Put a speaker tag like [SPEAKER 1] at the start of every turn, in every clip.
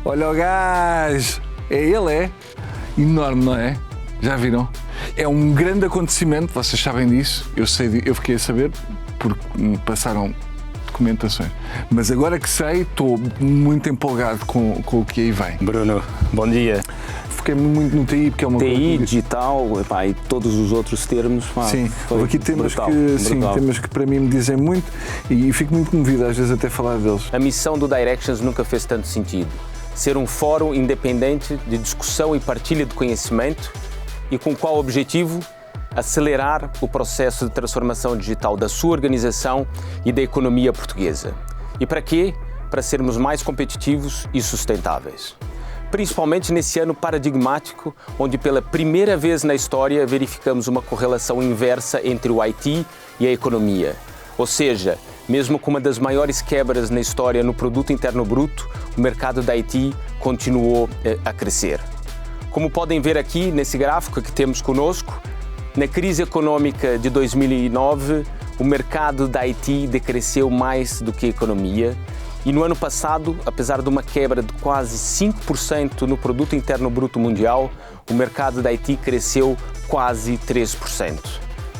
[SPEAKER 1] Olha o gajo! Ele é enorme, não é? Já viram? É um grande acontecimento, vocês sabem disso, eu fiquei a saber porque me passaram documentações. Mas agora que sei, estou muito empolgado com o que aí vem.
[SPEAKER 2] Bruno, bom dia.
[SPEAKER 1] Foquei muito no TI, porque é uma
[SPEAKER 2] TI,
[SPEAKER 1] coisa...
[SPEAKER 2] digital, epá, e todos os outros termos.
[SPEAKER 1] Sim, aqui temas temas que para mim me dizem muito e fico muito comovido às vezes até falar deles.
[SPEAKER 3] A missão do Directions nunca fez tanto sentido. Ser um fórum independente de discussão e partilha de conhecimento e com qual objetivo? Acelerar o processo de transformação digital da sua organização e da economia portuguesa. E para quê? Para sermos mais competitivos e sustentáveis. Principalmente nesse ano paradigmático, onde pela primeira vez na história verificamos uma correlação inversa entre o IT e a economia. Ou seja, mesmo com uma das maiores quebras na história no produto interno bruto, o mercado da IT continuou a crescer. Como podem ver aqui nesse gráfico que temos conosco, na crise econômica de 2009, o mercado da IT decresceu mais do que a economia. E no ano passado, apesar de uma quebra de quase 5% no produto interno bruto mundial, o mercado da IT cresceu quase 3%.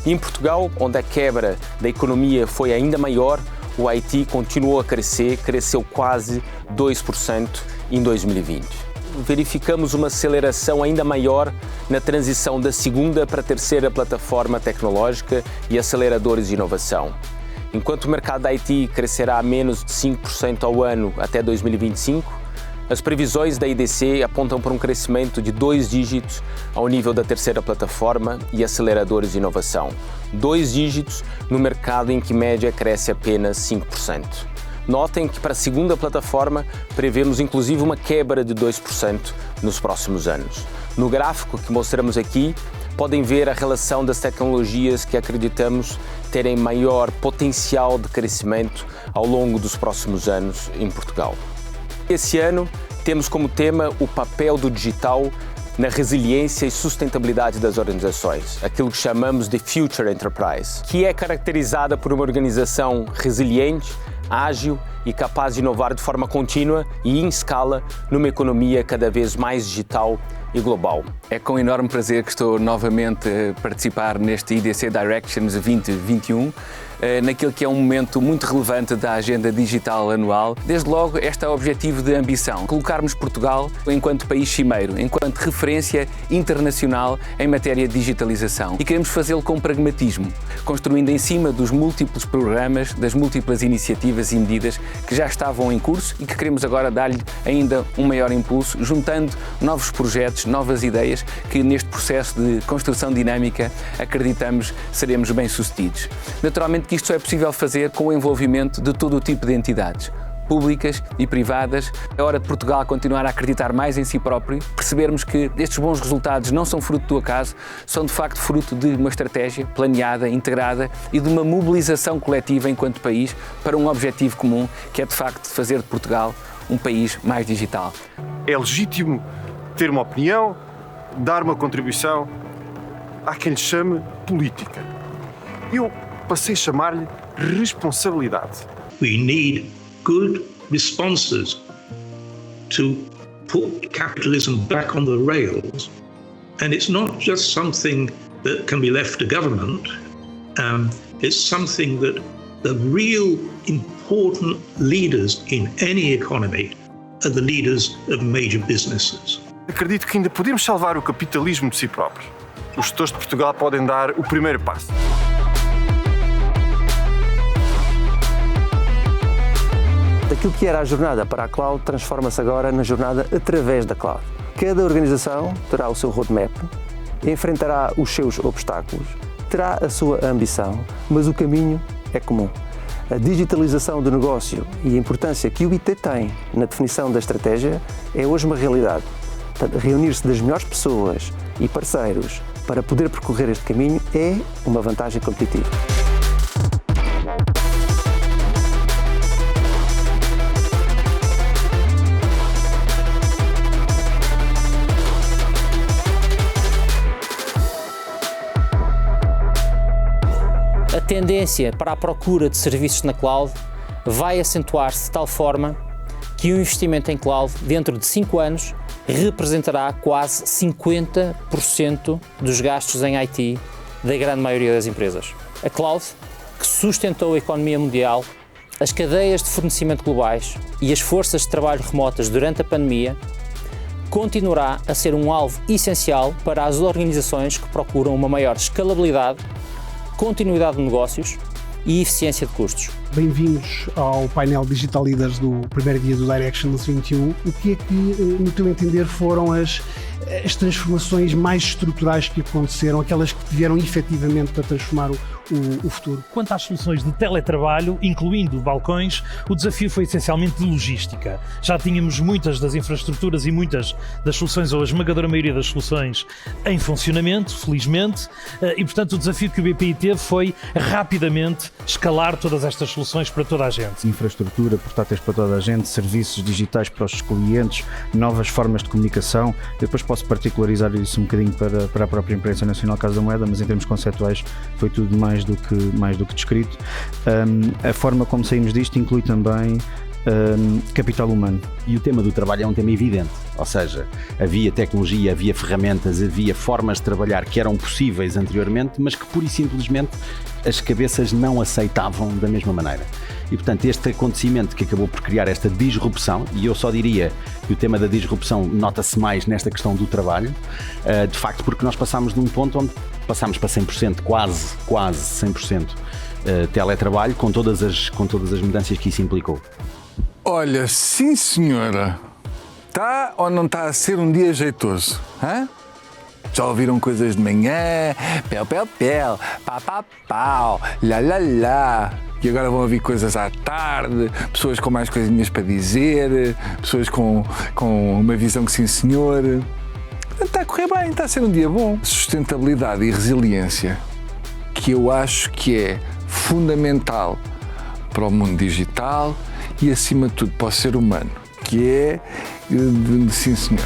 [SPEAKER 3] E em Portugal, onde a quebra da economia foi ainda maior, o IT continuou a crescer, cresceu quase 2% em 2020. Verificamos uma aceleração ainda maior na transição da segunda para a terceira plataforma tecnológica e aceleradores de inovação. Enquanto o mercado da IT crescerá a menos de 5% ao ano até 2025, as previsões da IDC apontam para um crescimento de 2 dígitos ao nível da terceira plataforma e aceleradores de inovação. 2 dígitos no mercado em que média cresce apenas 5%. Notem que para a segunda plataforma prevemos inclusive uma quebra de 2% nos próximos anos. No gráfico que mostramos aqui, podem ver a relação das tecnologias que acreditamos terem maior potencial de crescimento ao longo dos próximos anos em Portugal. Esse ano temos como tema o papel do digital na resiliência e sustentabilidade das organizações, aquilo que chamamos de Future Enterprise, que é caracterizada por uma organização resiliente, ágil e capaz de inovar de forma contínua e em escala numa economia cada vez mais digital e global.
[SPEAKER 1] É com enorme prazer que estou novamente a participar neste IDC Directions 2021, naquele que é um momento muito relevante da agenda digital anual. Desde logo, este é o objetivo de ambição, colocarmos Portugal enquanto país cimeiro, enquanto referência internacional em matéria de digitalização. E queremos fazê-lo com pragmatismo, construindo em cima dos múltiplos programas, das múltiplas iniciativas e medidas que já estavam em curso e que queremos agora dar-lhe ainda um maior impulso, juntando novos projetos, novas ideias, que neste processo de construção dinâmica acreditamos seremos bem-sucedidos. Naturalmente que isto só é possível fazer com o envolvimento de todo o tipo de entidades, públicas e privadas. É hora de Portugal continuar a acreditar mais em si próprio, percebermos que estes bons resultados não são fruto do acaso, são de facto fruto de uma estratégia planeada, integrada e de uma mobilização coletiva enquanto país para um objetivo comum, que é de facto fazer de Portugal um país mais digital.
[SPEAKER 4] É legítimo ter uma opinião, dar uma contribuição. Há quem lhe chame política. Eu passei a chamar-lhe responsabilidade.
[SPEAKER 5] We need good responses to put capitalism back on the rails. And it's not just something that can be left to government. It's something that the real important leaders in any economy are the leaders of major businesses.
[SPEAKER 4] Acredito que ainda podemos salvar o capitalismo de si próprio. Os gestores de Portugal podem dar o primeiro passo.
[SPEAKER 6] Aquilo que era a jornada para a cloud transforma-se agora na jornada através da cloud. Cada organização terá o seu roadmap, enfrentará os seus obstáculos, terá a sua ambição, mas o caminho é comum. A digitalização do negócio e a importância que o IT tem na definição da estratégia é hoje uma realidade. Portanto, reunir-se das melhores pessoas e parceiros para poder percorrer este caminho é uma vantagem competitiva.
[SPEAKER 7] tendência para a procura de serviços na cloud vai acentuar-se de tal forma que o investimento em cloud, dentro de 5 anos, representará quase 50% dos gastos em IT da grande maioria das empresas. A cloud, que sustentou a economia mundial, as cadeias de fornecimento globais e as forças de trabalho remotas durante a pandemia, continuará a ser um alvo essencial para as organizações que procuram uma maior escalabilidade, continuidade de negócios e eficiência de custos.
[SPEAKER 8] Bem-vindos ao painel Digital Leaders do primeiro dia do Directions 21. O que é que, no teu entender, foram as transformações mais estruturais que aconteceram, aquelas que vieram efetivamente para transformar o futuro?
[SPEAKER 9] Quanto às soluções de teletrabalho, incluindo balcões, o desafio foi essencialmente de logística. Já tínhamos muitas das infraestruturas e muitas das soluções, ou a esmagadora maioria das soluções, em funcionamento, felizmente, e portanto o desafio que o BPI teve foi rapidamente escalar todas estas soluções para toda a gente.
[SPEAKER 10] Infraestrutura, portáteis para toda a gente, serviços digitais para os clientes, novas formas de comunicação. Depois posso particularizar isso um bocadinho para a própria imprensa nacional Casa da Moeda, mas em termos conceptuais foi tudo mais do que descrito. A forma como saímos disto inclui também capital humano.
[SPEAKER 11] E o tema do trabalho é um tema evidente, ou seja, havia tecnologia, havia ferramentas, havia formas de trabalhar que eram possíveis anteriormente, mas que pura e simplesmente as cabeças não aceitavam da mesma maneira. E portanto este acontecimento que acabou por criar esta disrupção, e eu só diria que o tema da disrupção nota-se mais nesta questão do trabalho, de facto porque nós passámos de um ponto onde passámos para 100%, quase 100% teletrabalho, com todas as mudanças que isso implicou.
[SPEAKER 12] Olha, sim senhora, está ou não está a ser um dia jeitoso? Hã? Já ouviram coisas de manhã, pel, pel, pel, pá, pá, pau, lá, lá, lá. E agora vão ouvir coisas à tarde, pessoas com mais coisinhas para dizer, pessoas com uma visão que sim senhor. Está a correr bem, está a ser um dia bom. Sustentabilidade e resiliência, que eu acho que é fundamental para o mundo digital e acima de tudo para o ser humano, que é sim senhor.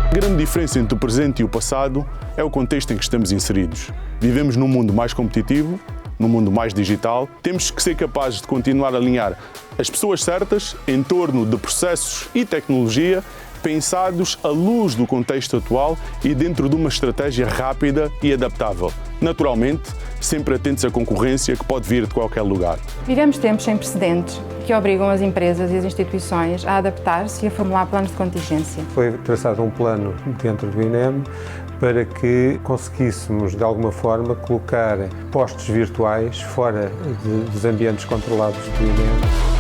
[SPEAKER 13] A grande diferença entre o presente e o passado é o contexto em que estamos inseridos. Vivemos num mundo mais competitivo, num mundo mais digital. Temos que ser capazes de continuar a alinhar as pessoas certas em torno de processos e tecnologia pensados à luz do contexto atual e dentro de uma estratégia rápida e adaptável. Naturalmente, sempre atentos à concorrência que pode vir de qualquer lugar.
[SPEAKER 14] Vivemos tempos sem precedentes que obrigam as empresas e as instituições a adaptar-se e a formular planos de contingência.
[SPEAKER 15] Foi traçado um plano dentro do INEM para que conseguíssemos, de alguma forma, colocar postos virtuais fora dos ambientes controlados do INEM.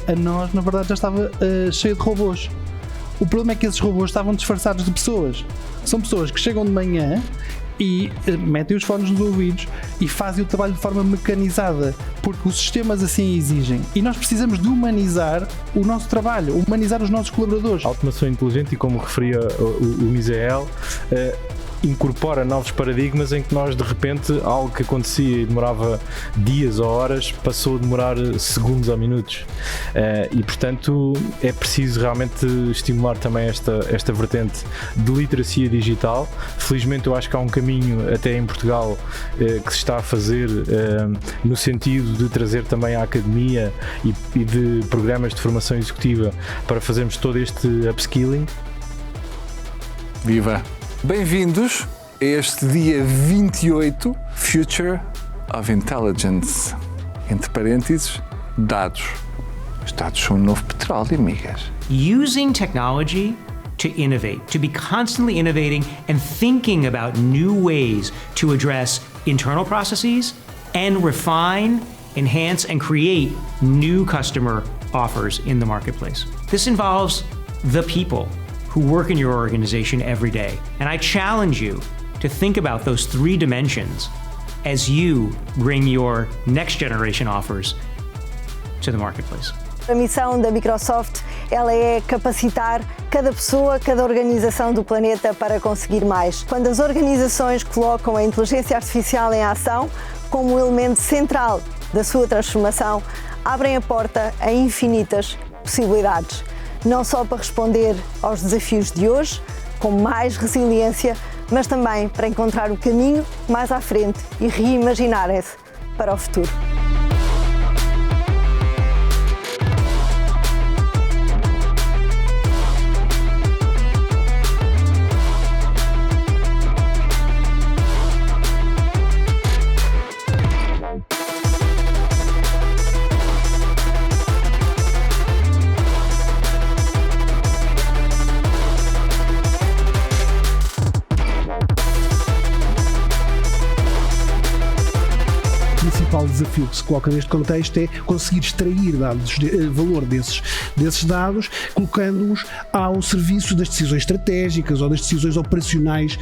[SPEAKER 16] A nós, na verdade, já estava cheio de robôs. O problema é que esses robôs estavam disfarçados de pessoas. São pessoas que chegam de manhã e metem os fones nos ouvidos e fazem o trabalho de forma mecanizada, porque os sistemas assim exigem. E nós precisamos de humanizar o nosso trabalho, humanizar os nossos colaboradores.
[SPEAKER 10] A automação inteligente, e como referia o Misael,
[SPEAKER 17] incorpora novos paradigmas em que nós, de repente, algo que acontecia e demorava dias ou horas, passou a demorar segundos ou minutos. E, portanto, é preciso realmente estimular também esta vertente de literacia digital. Felizmente, eu acho que há um caminho, até em Portugal, que se está a fazer no sentido de trazer também a academia e de programas de formação executiva para fazermos todo este upskilling.
[SPEAKER 12] Viva! Bem-vindos a este dia 28, Future of Intelligence. Entre parênteses, dados. Os dados são o novo petróleo, amigas.
[SPEAKER 18] Using technology to innovate, to be constantly innovating and thinking about new ways to address internal processes and refine, enhance, and create new customer offers in the marketplace. This involves the people who work in your organization every day. And I challenge you to think about those three dimensions as you bring your next generation offers to the marketplace.
[SPEAKER 19] A missão da Microsoft, ela é capacitar cada pessoa, cada organização do planeta para conseguir mais. Quando as organizações colocam a inteligência artificial em ação como um elemento central da sua transformação, abrem a porta a infinitas possibilidades. Não só para responder aos desafios de hoje, com mais resiliência, mas também para encontrar o caminho mais à frente e reimaginarem-se para o futuro.
[SPEAKER 8] O desafio que se coloca neste contexto é conseguir extrair valor desses dados, colocando-os ao serviço das decisões estratégicas ou das decisões operacionais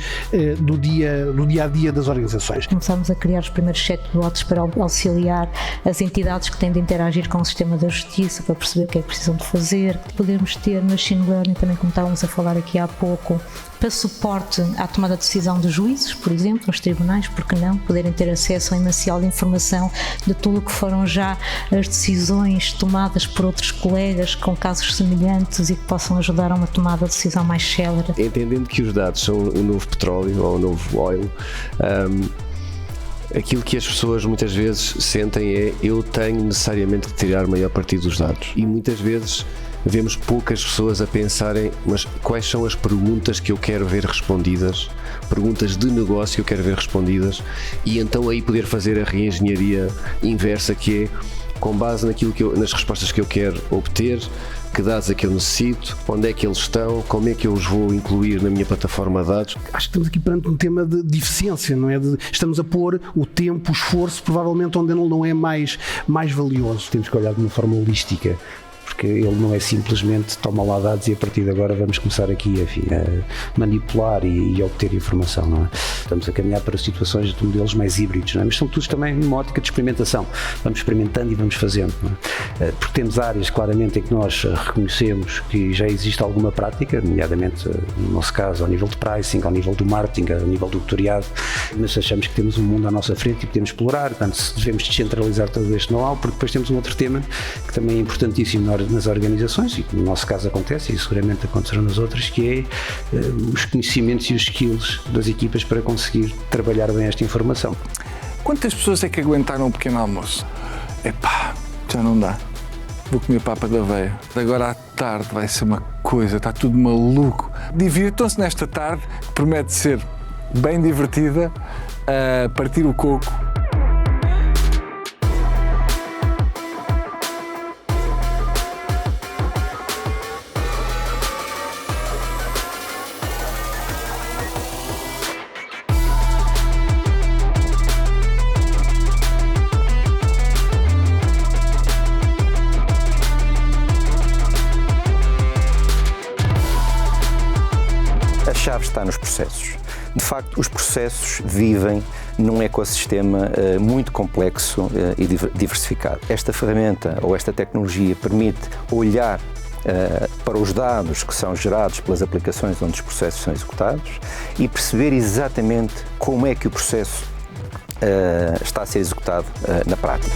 [SPEAKER 8] do dia a dia das organizações.
[SPEAKER 20] Começamos a criar os primeiros chatbots para auxiliar as entidades que têm de interagir com o sistema da justiça para perceber o que é que precisam de fazer. Podemos ter machine learning também, como estávamos a falar aqui há pouco, para suporte à tomada de decisão de juízes, por exemplo, nos tribunais, porque não poderem ter acesso a um emancial de informação de tudo o que foram já as decisões tomadas por outros colegas com casos semelhantes e que possam ajudar a uma tomada de decisão mais célere.
[SPEAKER 21] Entendendo que os dados são o novo petróleo ou o novo oil, aquilo que as pessoas muitas vezes sentem é: eu tenho necessariamente que tirar maior partido dos dados. E muitas vezes vemos poucas pessoas a pensarem, mas quais são as perguntas que eu quero ver respondidas, perguntas de negócio que eu quero ver respondidas, e então aí poder fazer a reengenharia inversa, que é com base naquilo nas respostas que eu quero obter, que dados é que eu necessito, onde é que eles estão, como é que eu os vou incluir na minha plataforma de dados.
[SPEAKER 8] Acho que estamos aqui perante um tema de eficiência, não é? Estamos a pôr o tempo, o esforço, provavelmente onde ele não é mais valioso.
[SPEAKER 2] Temos que olhar de uma forma holística, porque ele não é simplesmente toma lá dados e a partir de agora vamos começar aqui a manipular e obter informação, não é? Estamos a caminhar para situações de modelos mais híbridos, não é? Mas são todos também numa ótica de experimentação. Vamos experimentando e vamos fazendo, não é? Porque temos áreas claramente em que nós reconhecemos que já existe alguma prática, nomeadamente no nosso caso ao nível de pricing, ao nível do marketing, ao nível do tutoriado, mas achamos que temos um mundo à nossa frente e podemos explorar, portanto devemos descentralizar todo este know-how, porque depois temos um outro tema que também é importantíssimo nas organizações, e que no nosso caso acontece e seguramente acontecerá nas outras, que é os conhecimentos e os skills das equipas para conseguir trabalhar bem esta informação.
[SPEAKER 12] Quantas pessoas é que aguentaram um pequeno almoço? Epá, já não dá. Vou comer papa da aveia. Agora à tarde vai ser uma coisa, está tudo maluco. Divirtam-se nesta tarde, que promete ser bem divertida, a partir o coco.
[SPEAKER 6] A chave está nos processos. De facto, os processos vivem num ecossistema muito complexo e diversificado. Esta ferramenta ou esta tecnologia permite olhar para os dados que são gerados pelas aplicações onde os processos são executados e perceber exatamente como é que o processo está a ser executado na prática.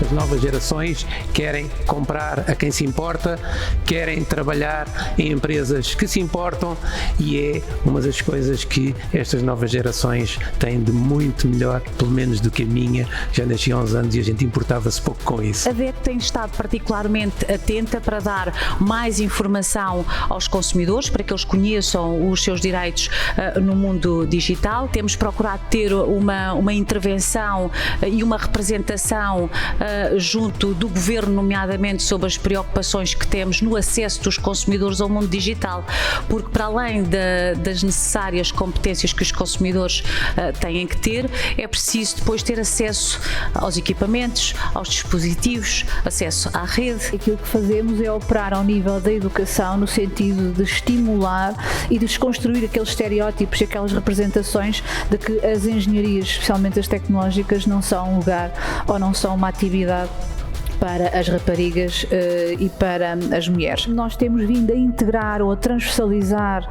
[SPEAKER 3] As novas gerações querem comprar a quem se importa, querem trabalhar em empresas que se importam e é uma das coisas que estas novas gerações têm de muito melhor, pelo menos do que a minha. Já nasci há uns anos e a gente importava-se pouco com isso.
[SPEAKER 22] A DEC tem estado particularmente atenta para dar mais informação aos consumidores, para que eles conheçam os seus direitos no mundo digital. Temos procurado ter uma intervenção e uma representação junto do Governo, nomeadamente sobre as preocupações que temos no acesso dos consumidores ao mundo digital, porque para além das necessárias competências que os consumidores têm que ter, é preciso depois ter acesso aos equipamentos, aos dispositivos, acesso à rede.
[SPEAKER 23] Aquilo que fazemos é operar ao nível da educação no sentido de estimular e de desconstruir aqueles estereótipos e aquelas representações de que as engenharias, especialmente as tecnológicas, não são um lugar ou não são uma atividade para as raparigas e para as mulheres. Nós temos vindo a integrar ou a transversalizar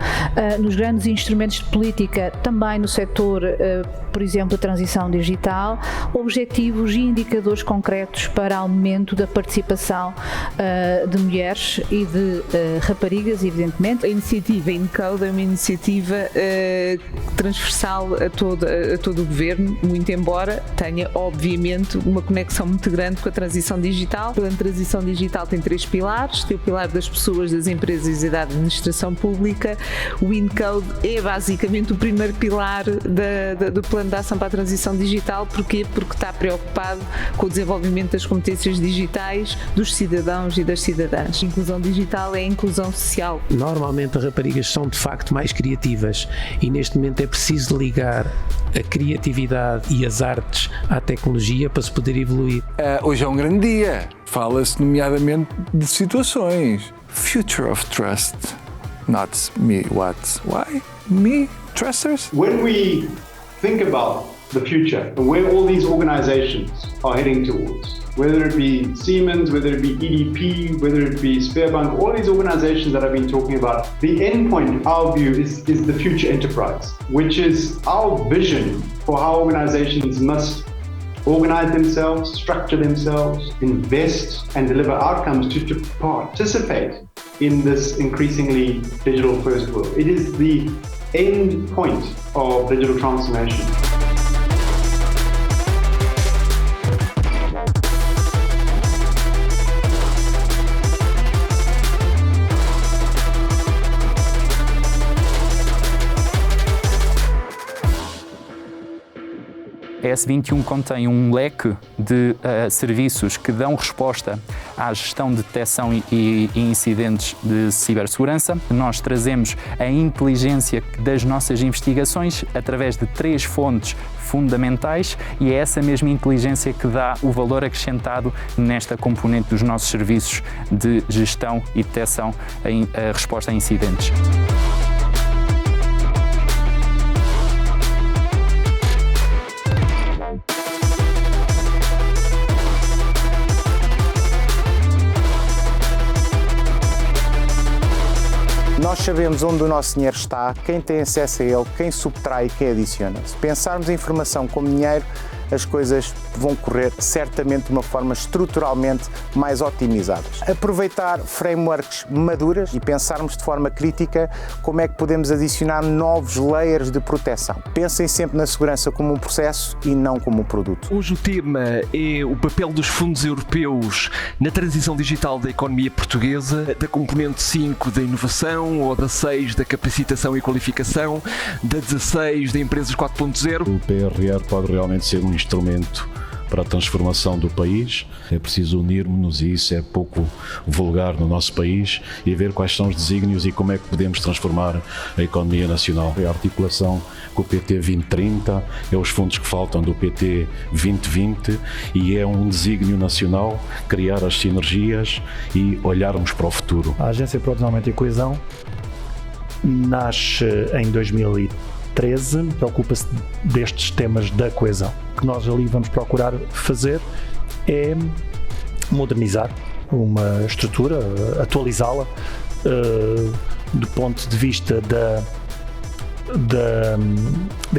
[SPEAKER 23] nos grandes instrumentos de política, também no setor, por exemplo, da transição digital, objetivos e indicadores concretos para aumento da participação de mulheres e de raparigas, evidentemente.
[SPEAKER 24] A iniciativa InCode é uma iniciativa transversal a todo o Governo, muito embora tenha, obviamente, uma conexão muito grande com a transição digital. A transição digital tem 3 pilares: tem o pilar das pessoas, das empresas e da administração pública. O InCode é basicamente o primeiro pilar do plano de ação para a transição digital. Porquê? Porque está preocupado com o desenvolvimento das competências digitais dos cidadãos e das cidadãs. A inclusão digital é a inclusão social.
[SPEAKER 3] Normalmente as raparigas são de facto mais criativas e neste momento é preciso ligar a criatividade e as artes à tecnologia para se poder evoluir.
[SPEAKER 12] Hoje é um grande dia. Fala-se nomeadamente de situações. Future of trust. Not me, what? Why? Me? Trusters?
[SPEAKER 25] When we think about the future and where all these organizations are heading towards, whether it be Siemens, whether it be EDP, whether it be Sberbank, all these organizations that I've been talking about, the end point, our view, is the future enterprise, which is our vision for how organizations must organize themselves, structure themselves, invest and deliver outcomes to participate in this increasingly digital first world. It is the end point of digital transformation.
[SPEAKER 26] A S21 contém um leque de serviços que dão resposta à gestão de detecção e incidentes de cibersegurança. Nós trazemos a inteligência das nossas investigações através de 3 fontes fundamentais e é essa mesma inteligência que dá o valor acrescentado nesta componente dos nossos serviços de gestão e detecção a resposta a incidentes.
[SPEAKER 27] Nós sabemos onde o nosso dinheiro está, quem tem acesso a ele, quem subtrai e quem adiciona. Se pensarmos a informação como dinheiro, as coisas vão correr certamente de uma forma estruturalmente mais otimizadas. Aproveitar frameworks maduras e pensarmos de forma crítica como é que podemos adicionar novos layers de proteção. Pensem sempre na segurança como um processo e não como um produto.
[SPEAKER 28] Hoje o tema é o papel dos fundos europeus na transição digital da economia portuguesa, da componente 5 da inovação ou da 6 da capacitação e qualificação, da 16 da empresas 4.0.
[SPEAKER 29] O PRR pode realmente ser um instrumento
[SPEAKER 1] para a transformação do país. É preciso unirmos-nos, e isso é pouco vulgar no nosso país, e ver quais são os desígnios e como é que podemos transformar a economia nacional. É a articulação com o PT 2030, é os fundos que faltam do PT 2020, e é um desígnio nacional criar as sinergias e olharmos para o futuro.
[SPEAKER 4] A Agência para o Desenvolvimento e Coesão nasce em 2013, preocupa-se destes temas da coesão. O que nós ali vamos procurar fazer é modernizar uma estrutura, atualizá-la do ponto de vista da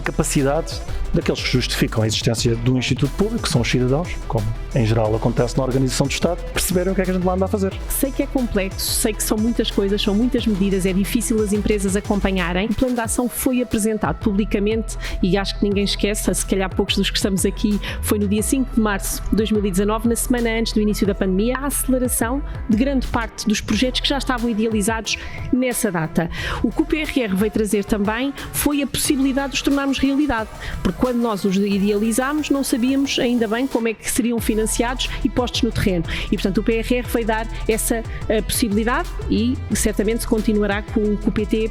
[SPEAKER 4] capacidade daqueles que justificam a existência do Instituto Público, que são os cidadãos, como em geral acontece na organização do Estado, perceberem o que é que a gente lá anda a fazer.
[SPEAKER 5] Sei que é complexo, sei que são muitas coisas, são muitas medidas, é difícil as empresas acompanharem. O plano de ação foi apresentado publicamente e acho que ninguém esquece, se calhar poucos dos que estamos aqui, foi no dia 5 de março de 2019, na semana antes do início da pandemia, a aceleração de grande parte dos projetos que já estavam idealizados nessa data. O que o PRR veio trazer também foi a possibilidade de os tornarmos realidade, porque quando nós os idealizámos não sabíamos ainda bem como é que seriam financiados e postos no terreno, e portanto o PRR veio dar essa possibilidade e certamente se continuará com o PT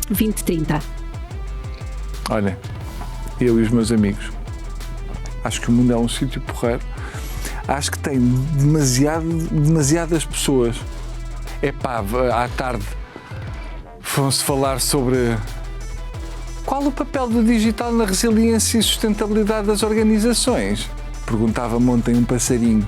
[SPEAKER 5] 2030.
[SPEAKER 12] Olha, eu e os meus amigos, acho que o mundo é um sítio porreiro, acho que tem demasiadas pessoas. À tarde vão-se falar sobre qual o papel do digital na resiliência e sustentabilidade das organizações? Perguntava-me ontem um passarinho.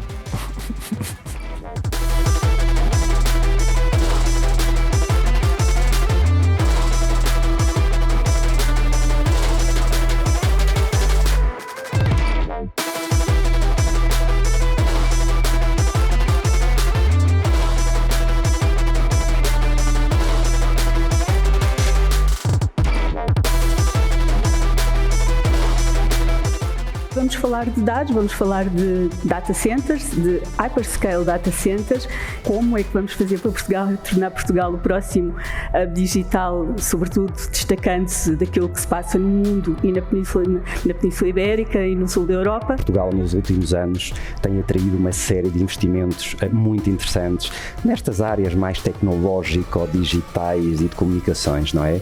[SPEAKER 23] Vamos falar de dados, vamos falar de data centers, de hyperscale data centers, como é que vamos fazer para Portugal, tornar Portugal o próximo hub digital, sobretudo destacando-se daquilo que se passa no mundo e na Península Ibérica e no sul da Europa.
[SPEAKER 2] Portugal nos últimos anos tem atraído uma série de investimentos muito interessantes nestas áreas mais tecnológico-digitais e de comunicações, não é?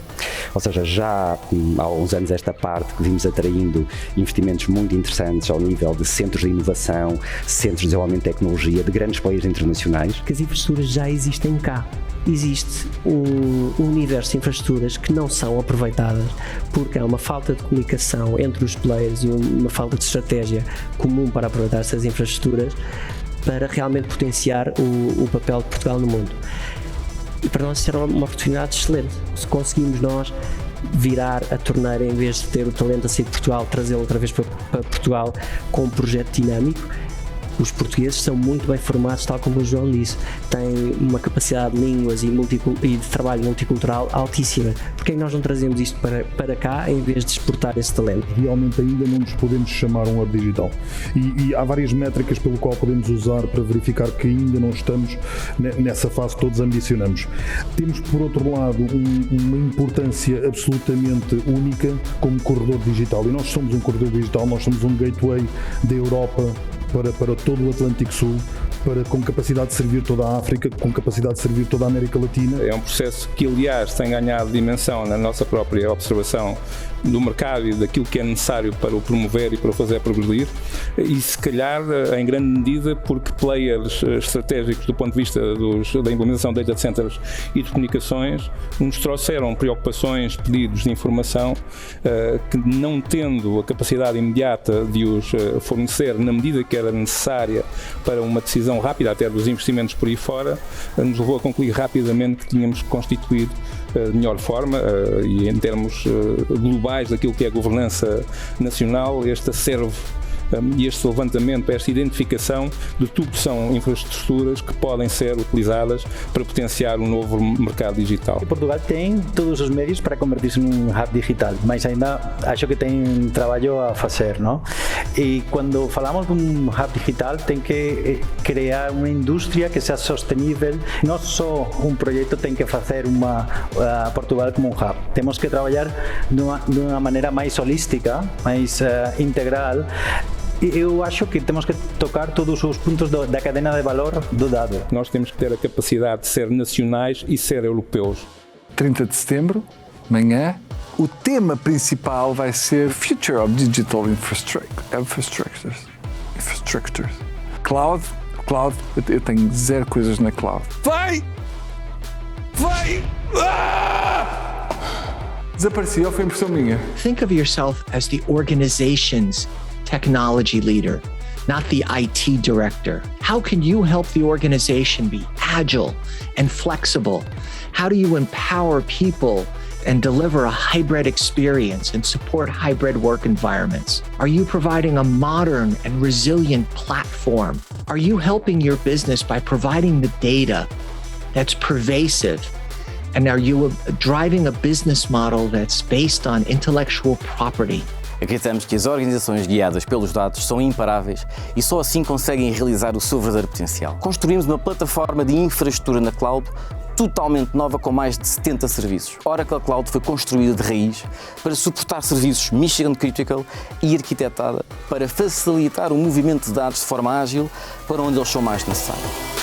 [SPEAKER 2] Ou seja, já há uns anos esta parte que vimos atraindo investimentos muito interessantes ao nível de centros de inovação, centros de desenvolvimento de tecnologia, de grandes players internacionais.
[SPEAKER 7] Que as infraestruturas já existem cá. Existe um universo de infraestruturas que não são aproveitadas porque há uma falta de comunicação entre os players e uma falta de estratégia comum para aproveitar essas infraestruturas para realmente potenciar o papel de Portugal no mundo. E para nós será uma oportunidade excelente. Se conseguimos nós virar a torneira, em vez de ter o talento a sair de Portugal, trazê-lo outra vez para Portugal com um projeto dinâmico. Os portugueses são muito bem formados, tal como o João disse, têm uma capacidade de línguas e de trabalho multicultural altíssima. Porquê é que nós não trazemos isto para cá em vez de exportar esse talento?
[SPEAKER 9] Realmente ainda não nos podemos chamar um hub digital e há várias métricas pelo qual podemos usar para verificar que ainda não estamos nessa fase que todos ambicionamos. Temos, por outro lado, uma importância absolutamente única como corredor digital, e nós somos um corredor digital, nós somos um gateway da Europa para todo o Atlântico Sul, com capacidade de servir toda a África, com capacidade de servir toda a América Latina.
[SPEAKER 11] É um processo que, aliás, tem ganhado dimensão na nossa própria observação do mercado e daquilo que é necessário para o promover e para o fazer progredir, e se calhar em grande medida porque players estratégicos do ponto de vista da implementação de data centers e de comunicações nos trouxeram preocupações, pedidos de informação que, não tendo a capacidade imediata de os fornecer na medida que era necessária para uma decisão rápida até dos investimentos por aí fora, nos levou a concluir rapidamente que tínhamos que constituir de melhor forma e em termos globais daquilo que é a governança nacional, este acervo e este levantamento, esta identificação de tudo que são infraestruturas que podem ser utilizadas para potenciar um novo mercado digital.
[SPEAKER 4] Portugal tem todos os meios para convertir-se num hub digital, mas ainda acho que tem trabalho a fazer, não? E quando falamos de um hub digital, tem que criar uma indústria que seja sustentável. Não só um projeto tem que fazer Portugal como um hub. Temos que trabalhar de uma maneira mais holística, mais integral, Eu acho que temos que tocar todos os pontos da cadeia de valor do dado.
[SPEAKER 11] Nós temos que ter a capacidade de ser nacionais e ser europeus.
[SPEAKER 12] 30 de setembro, amanhã, o tema principal vai ser Future of Digital Infrastructures. Cloud, eu tenho 0 coisas na cloud. Vai! Desapareci, ou foi impressão minha?
[SPEAKER 10] Think of yourself as the organization's technology leader, not the IT director. How can you help the organization be agile and flexible? How do you empower people and deliver a hybrid experience and support hybrid work environments? Are you providing a modern and resilient platform? Are you helping your business by providing the data that's pervasive? And are you driving a business model that's based on intellectual property?
[SPEAKER 13] Acreditamos que as organizações guiadas pelos dados são imparáveis e só assim conseguem realizar o seu verdadeiro potencial. Construímos uma plataforma de infraestrutura na cloud totalmente nova com mais de 70 serviços. Oracle Cloud foi construída de raiz para suportar serviços Mission Critical e arquitetada para facilitar o movimento de dados de forma ágil para onde eles são mais necessários.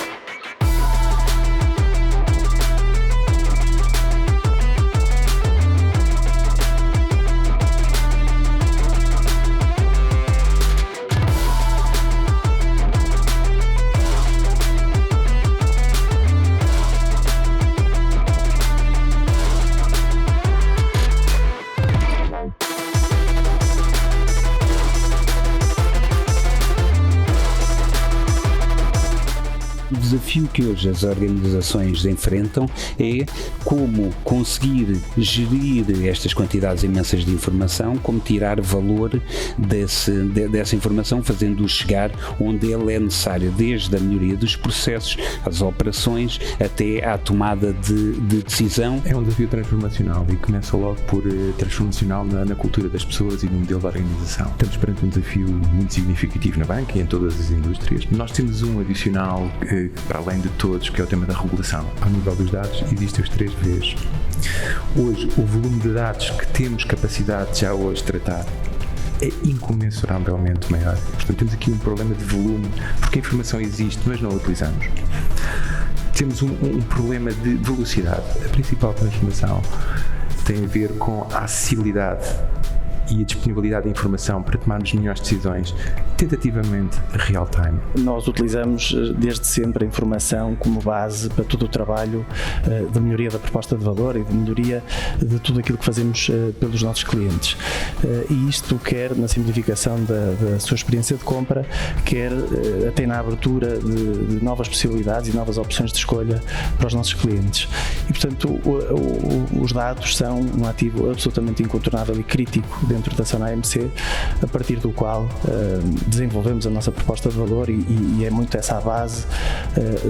[SPEAKER 2] O desafio que hoje as organizações enfrentam é como conseguir gerir estas quantidades imensas de informação, como tirar valor dessa informação, fazendo-o chegar onde ele é necessário, desde a melhoria dos processos, às operações, até à tomada de decisão.
[SPEAKER 14] É um desafio transformacional e começa logo por transformacional na cultura das pessoas e no modelo da organização. Estamos perante um desafio muito significativo na banca e em todas as indústrias. Nós temos um adicional para além de todos, que é o tema da regulação. Ao nível dos dados, existem os 3 Vs. Hoje, o volume de dados que temos capacidade já hoje de tratar é incomensuravelmente maior. Portanto, temos aqui um problema de volume, porque a informação existe, mas não a utilizamos. Temos um problema de velocidade. A principal transformação tem a ver com a acessibilidade e a disponibilidade de informação para tomarmos melhores decisões, tentativamente real time.
[SPEAKER 4] Nós utilizamos desde sempre a informação como base para todo o trabalho de melhoria da proposta de valor e de melhoria de tudo aquilo que fazemos pelos nossos clientes. E isto quer na simplificação da sua experiência de compra, quer até na abertura de novas possibilidades e novas opções de escolha para os nossos clientes. E, portanto, os dados são um ativo absolutamente incontornável e crítico dentro da Sona AMC, a partir do qual desenvolvemos a nossa proposta de valor e é muito essa a base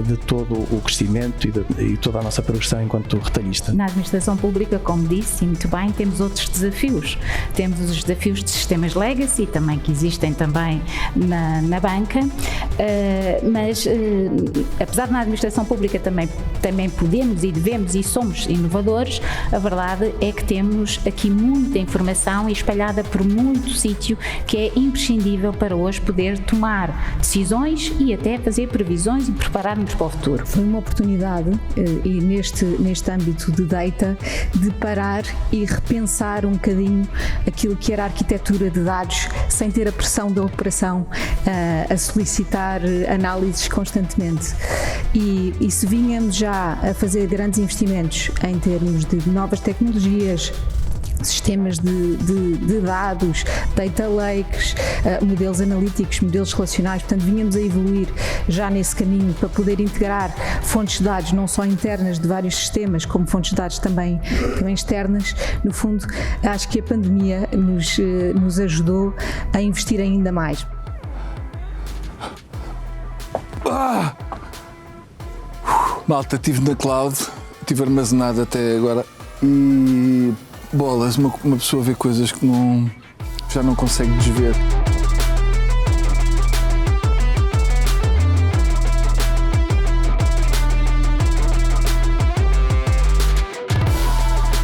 [SPEAKER 4] de todo o crescimento e toda a nossa progressão enquanto retalhista.
[SPEAKER 20] Na administração pública, como disse, e muito bem, temos outros desafios. Temos os desafios de sistemas legacy, também que existem também na banca, mas apesar de na administração pública também podemos e devemos e somos inovadores, a verdade é que temos aqui muita informação espalhada por muito sítio que é imprescindível para hoje poder tomar decisões e até fazer previsões e preparar-nos para o futuro.
[SPEAKER 23] Foi uma oportunidade e neste âmbito de data de parar e repensar um bocadinho aquilo que era a arquitetura de dados sem ter a pressão da operação a solicitar análises constantemente. E se vinhamos já a fazer grandes investimentos em termos de novas tecnologias, sistemas de dados, data lakes, modelos analíticos, modelos relacionais, portanto vinhamos a evoluir já nesse caminho para poder integrar fontes de dados não só internas de vários sistemas, como fontes de dados também externas. No fundo, acho que a pandemia nos ajudou a investir ainda mais.
[SPEAKER 12] Malta, estive na cloud, estive armazenado até agora e bolas, uma pessoa vê coisas que já não consegue desver.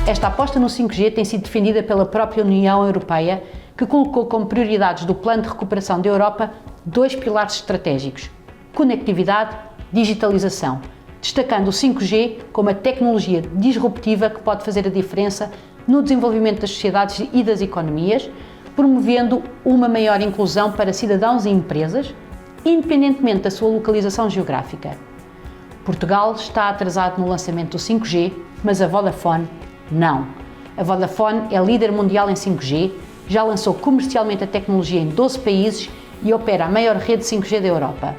[SPEAKER 15] Esta aposta no 5G tem sido defendida pela própria União Europeia,
[SPEAKER 6] que colocou como prioridades do Plano de Recuperação da Europa 2 pilares estratégicos: conectividade, digitalização, destacando o 5G como a tecnologia disruptiva que pode fazer a diferença no desenvolvimento das sociedades e das economias, promovendo uma maior inclusão para cidadãos e empresas, independentemente da sua localização geográfica. Portugal está atrasado no lançamento do 5G, mas a Vodafone não. A Vodafone é líder mundial em 5G, já lançou comercialmente a tecnologia em 12 países e opera a maior rede 5G da Europa.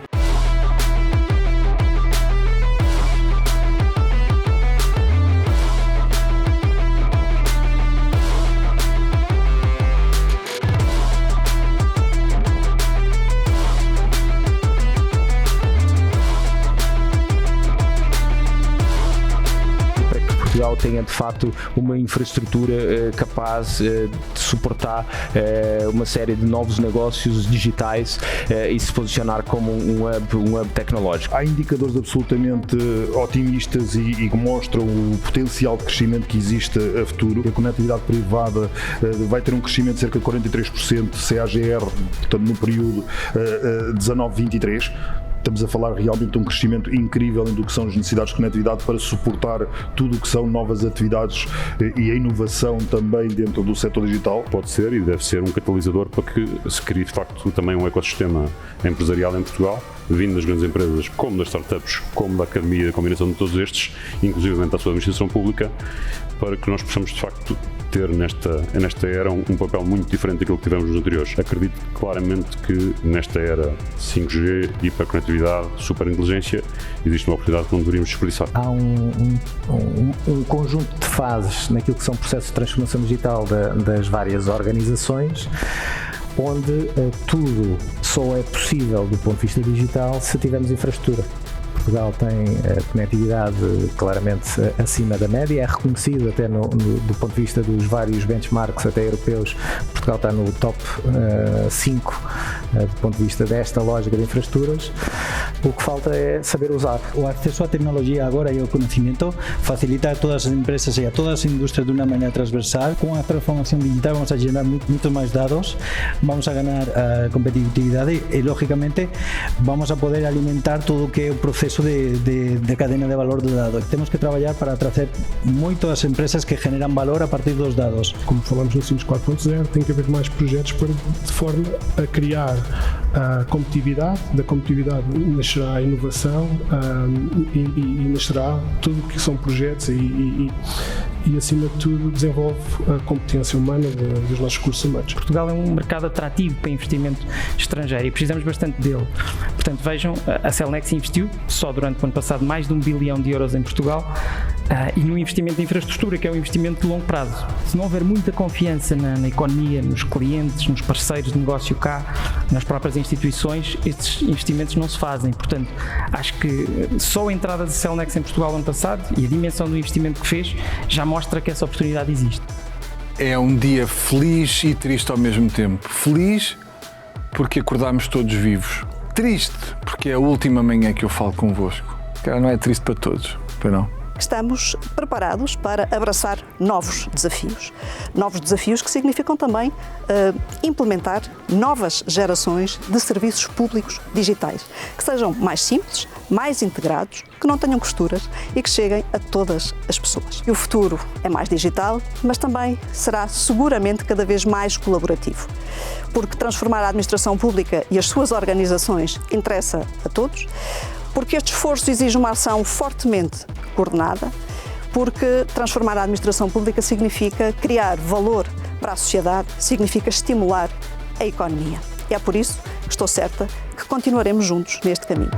[SPEAKER 28] Portugal tenha de facto uma infraestrutura capaz de suportar uma série de novos negócios digitais e se posicionar como um hub tecnológico.
[SPEAKER 9] Há indicadores absolutamente otimistas e que mostram o potencial de crescimento que existe a futuro. A conectividade privada vai ter um crescimento de cerca de 43% CAGR, portanto no período 19-23. Estamos a falar realmente de um crescimento incrível em do que são as necessidades de conectividade para suportar tudo o que são novas atividades e a inovação também dentro do setor digital.
[SPEAKER 8] Pode ser e deve ser um catalisador para que se crie de facto também um ecossistema empresarial em Portugal, vindo das grandes empresas, como das startups, como da academia, a combinação de todos estes, inclusive da sua administração pública, para que nós possamos de facto ter nesta era um papel muito diferente daquilo que tivemos nos anteriores. Acredito claramente que nesta era 5G, hiperconectividade, superinteligência, existe uma oportunidade que não deveríamos desperdiçar.
[SPEAKER 15] Há um conjunto de fases naquilo que são processos de transformação digital das várias organizações, onde tudo só é possível do ponto de vista digital se tivermos infraestrutura. Portugal tem conectividade claramente acima da média, é reconhecido até do ponto de vista dos vários benchmarks até europeus. Portugal está no top 5 do ponto de vista desta lógica de infraestruturas. O que falta é saber usar.
[SPEAKER 16] O acesso à tecnologia agora e ao conhecimento facilita a todas as empresas e a todas as indústrias de uma maneira transversal. Com a transformação digital vamos a gerar muitos mais dados, vamos a ganhar competitividade e, lógicamente, vamos a poder alimentar todo o que é o processo de cadena de valor do dado. Temos que trabalhar para trazer muito as empresas que generam valor a partir dos dados.
[SPEAKER 17] Como falamos no Simples 4.0, tem que haver mais projetos de forma a criar a competitividade. Da competitividade nascerá a inovação e nascerá tudo o que são projetos e acima de tudo desenvolve a competência humana dos nossos recursos humanos.
[SPEAKER 18] Portugal é um mercado atrativo para investimento estrangeiro e precisamos bastante dele. Portanto, vejam, a Cellnex investiu só durante o ano passado mais de 1 bilhão de euros em Portugal e no investimento de infraestrutura, que é um investimento de longo prazo. Se não houver muita confiança na economia, nos clientes, nos parceiros de negócio cá, nas próprias instituições, estes investimentos não se fazem. Portanto, acho que só a entrada da Cellnex em Portugal ano passado e a dimensão do investimento que fez já mostra que essa oportunidade existe.
[SPEAKER 12] É um dia feliz e triste ao mesmo tempo. Feliz porque acordámos todos vivos. Triste porque é a última manhã que eu falo convosco. Cara, não é triste para todos, pois não?
[SPEAKER 19] Estamos preparados para abraçar novos desafios. Novos desafios que significam também implementar novas gerações de serviços públicos digitais, que sejam mais simples, mais integrados, que não tenham costuras e que cheguem a todas as pessoas. E o futuro é mais digital, mas também será seguramente cada vez mais colaborativo, porque transformar a administração pública e as suas organizações interessa a todos, porque este esforço exige uma ação fortemente coordenada, porque transformar a administração pública significa criar valor para a sociedade, significa estimular a economia. E é por isso que estou certa que continuaremos juntos neste caminho.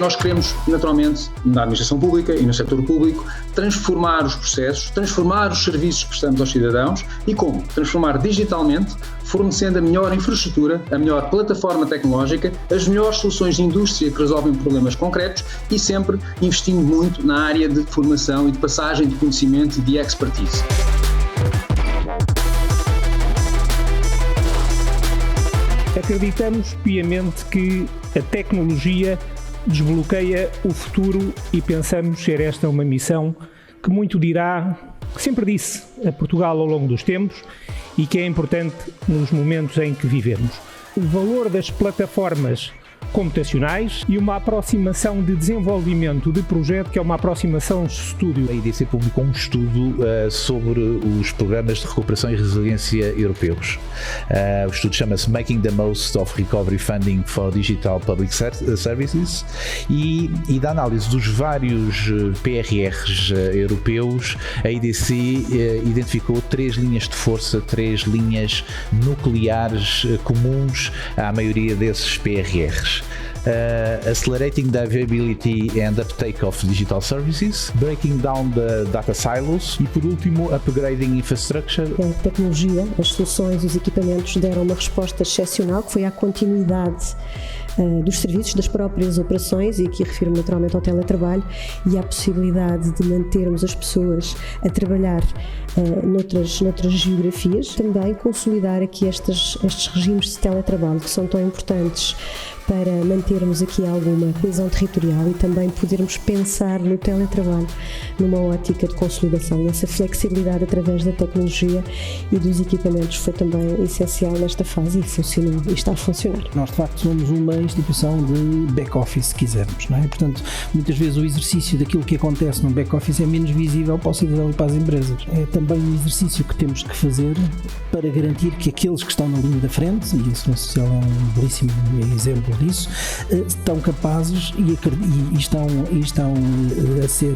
[SPEAKER 1] Nós queremos, naturalmente, na administração pública e no setor público, transformar os processos, transformar os serviços que prestamos aos cidadãos e como? Transformar digitalmente, fornecendo a melhor infraestrutura, a melhor plataforma tecnológica, as melhores soluções de indústria que resolvem problemas concretos e sempre investindo muito na área de formação e de passagem de conhecimento e de expertise.
[SPEAKER 3] Acreditamos piamente que a tecnologia desbloqueia o futuro e pensamos ser esta uma missão que muito dirá, que sempre disse, a Portugal ao longo dos tempos e que é importante nos momentos em que vivemos. O valor das plataformas computacionais e uma aproximação de desenvolvimento de projeto, que é uma aproximação de estúdio.
[SPEAKER 21] A IDC publicou um estudo sobre os programas de recuperação e resiliência europeus. O estudo chama-se Making the Most of Recovery Funding for Digital Public Services e da análise dos vários PRRs europeus, a IDC identificou 3 linhas de força, 3 linhas nucleares comuns à maioria desses PRRs. Accelerating the availability and uptake of digital services, breaking down the data silos e, por último, upgrading infrastructure.
[SPEAKER 22] A tecnologia, as soluções e os equipamentos deram uma resposta excepcional, que foi à continuidade dos serviços, das próprias operações, e aqui refiro naturalmente ao teletrabalho e à possibilidade de mantermos as pessoas a trabalhar noutras geografias. Também consolidar aqui estes regimes de teletrabalho que são tão importantes para mantermos aqui alguma coesão territorial e também podermos pensar no teletrabalho numa ótica de consolidação. E essa flexibilidade através da tecnologia e dos equipamentos foi também essencial nesta fase e funcionou e está a funcionar.
[SPEAKER 16] Nós de facto somos uma instituição de back-office, se quisermos, não é? Portanto, muitas vezes o exercício daquilo que acontece no back-office é menos visível para o cidadão e para as empresas. É também um exercício que temos que fazer para garantir que aqueles que estão na linha da frente, e a Segurança Social é um belíssimo exemplo disso, estão capazes e estão a ser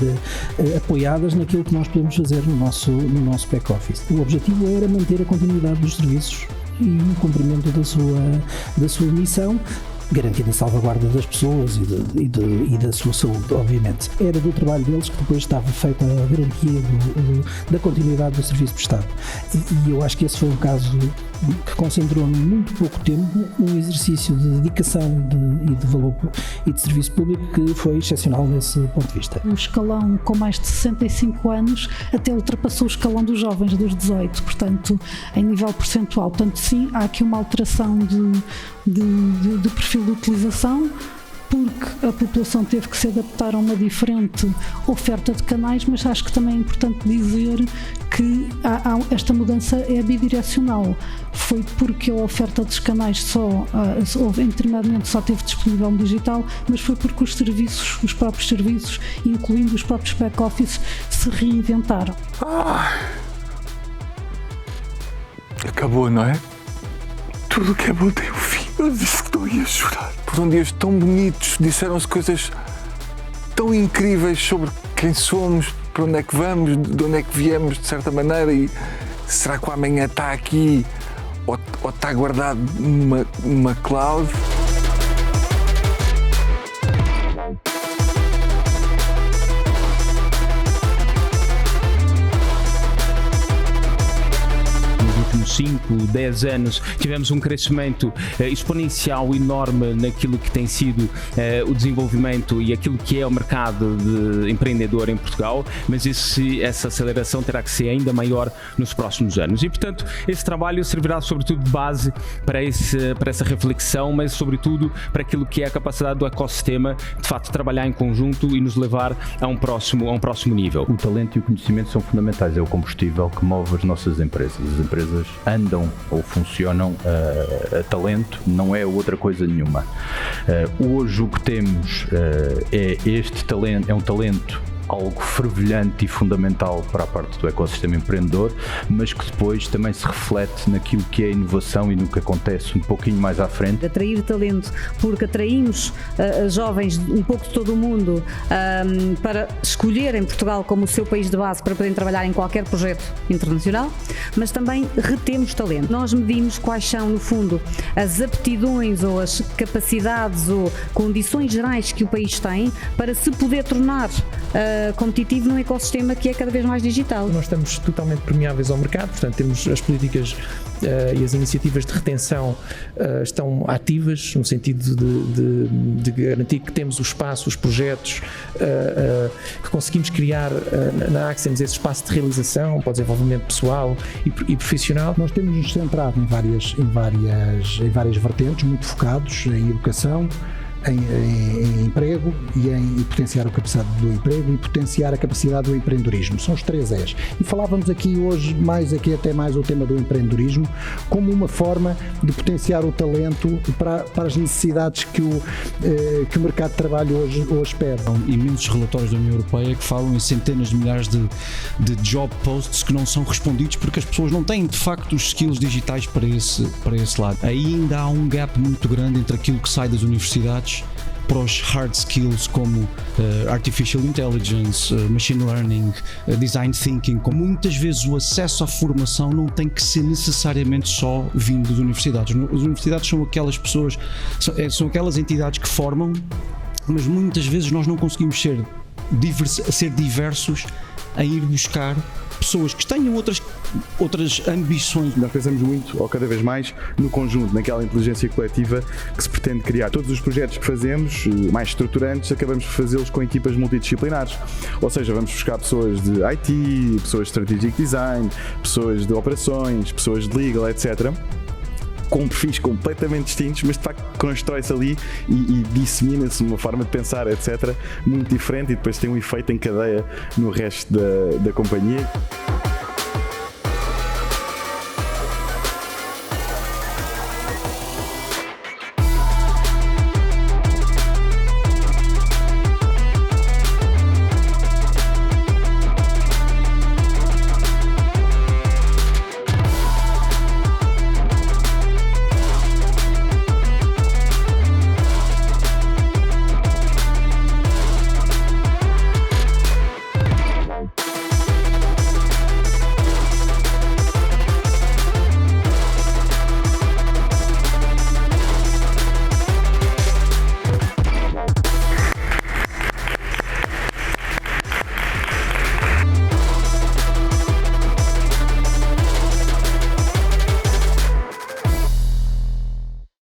[SPEAKER 16] apoiadas naquilo que nós podemos fazer no nosso back-office. O objetivo era manter a continuidade dos serviços e o cumprimento da sua missão, garantindo a salvaguarda das pessoas e da sua saúde, obviamente. Era do trabalho deles que depois estava feita a garantia da continuidade do serviço prestado. E eu acho que esse foi um caso que concentrou em muito pouco tempo um exercício de dedicação e de valor e de serviço público que foi excepcional nesse ponto de vista.
[SPEAKER 24] Um escalão com mais de 65 anos até ultrapassou o escalão dos jovens dos 18, portanto, em nível percentual. Portanto, sim, há aqui uma alteração de perfil de utilização, porque a população teve que se adaptar a uma diferente oferta de canais, mas acho que também é importante dizer que esta mudança é bidirecional. Foi porque a oferta dos canais intermediamente só teve disponível no digital, mas foi porque os próprios serviços, incluindo os próprios back-office, se reinventaram.
[SPEAKER 12] Acabou, não é? Tudo que é bom tem um fim. Eu disse que não ia chorar. Foram dias tão bonitos, disseram-se coisas tão incríveis sobre quem somos, para onde é que vamos, de onde é que viemos, de certa maneira, e será que o amanhã está aqui ou está guardado numa cloud?
[SPEAKER 28] últimos 5, 10 anos tivemos um crescimento exponencial enorme naquilo que tem sido o desenvolvimento e aquilo que é o mercado de empreendedor em Portugal, mas essa aceleração terá que ser ainda maior nos próximos anos. E, portanto, esse trabalho servirá sobretudo de base para essa reflexão, mas sobretudo para aquilo que é a capacidade do ecossistema de facto trabalhar em conjunto e nos levar a um próximo nível.
[SPEAKER 25] O talento e o conhecimento são fundamentais, é o combustível que move as nossas empresas. As empresas andam ou funcionam a talento, não é outra coisa nenhuma. Hoje o que temos é este talento, é um talento algo fervilhante e fundamental para a parte do ecossistema empreendedor, mas que depois também se reflete naquilo que é a inovação e no que acontece um pouquinho mais à frente.
[SPEAKER 2] Atrair talento, porque atraímos jovens um pouco de todo o mundo para escolherem Portugal como o seu país de base para poderem trabalhar em qualquer projeto internacional, mas também retemos talento. Nós medimos quais são, no fundo, as aptidões ou as capacidades ou condições gerais que o país tem para se poder tornar competitivo num ecossistema que é cada vez mais digital.
[SPEAKER 3] Nós estamos totalmente permeáveis ao mercado, portanto temos as políticas e as iniciativas de retenção estão ativas no sentido de garantir que temos o espaço, os projetos, que conseguimos criar na Axens esse espaço de realização para o desenvolvimento pessoal e profissional.
[SPEAKER 5] Nós temos nos centrado em várias vertentes, muito focados em educação, em emprego e em potenciar a capacidade do emprego e potenciar a capacidade do empreendedorismo. São os 3 Es. E falávamos aqui hoje, até mais o tema do empreendedorismo, como uma forma de potenciar o talento para as necessidades que o mercado de trabalho hoje pede.
[SPEAKER 7] Há imensos relatórios da União Europeia que falam em centenas de milhares de job posts que não são respondidos porque as pessoas não têm de facto os skills digitais para esse lado. Aí ainda há um gap muito grande entre aquilo que sai das universidades para os hard skills como Artificial Intelligence, Machine Learning, Design Thinking. Como muitas vezes o acesso à formação não tem que ser necessariamente só vindo das universidades. As universidades são aquelas pessoas, são aquelas entidades que formam, mas muitas vezes nós não conseguimos ser diversos a ir buscar pessoas que tenham outras ambições.
[SPEAKER 10] Nós pensamos muito, ou cada vez mais, no conjunto, naquela inteligência coletiva que se pretende criar. Todos os projetos que fazemos, mais estruturantes, acabamos por fazê-los com equipas multidisciplinares. Ou seja, vamos buscar pessoas de IT, pessoas de Strategic Design, pessoas de operações, pessoas de legal, etc., com perfis completamente distintos, mas de facto constrói-se ali e dissemina-se uma forma de pensar, etc., muito diferente, e depois tem um efeito em cadeia no resto da companhia.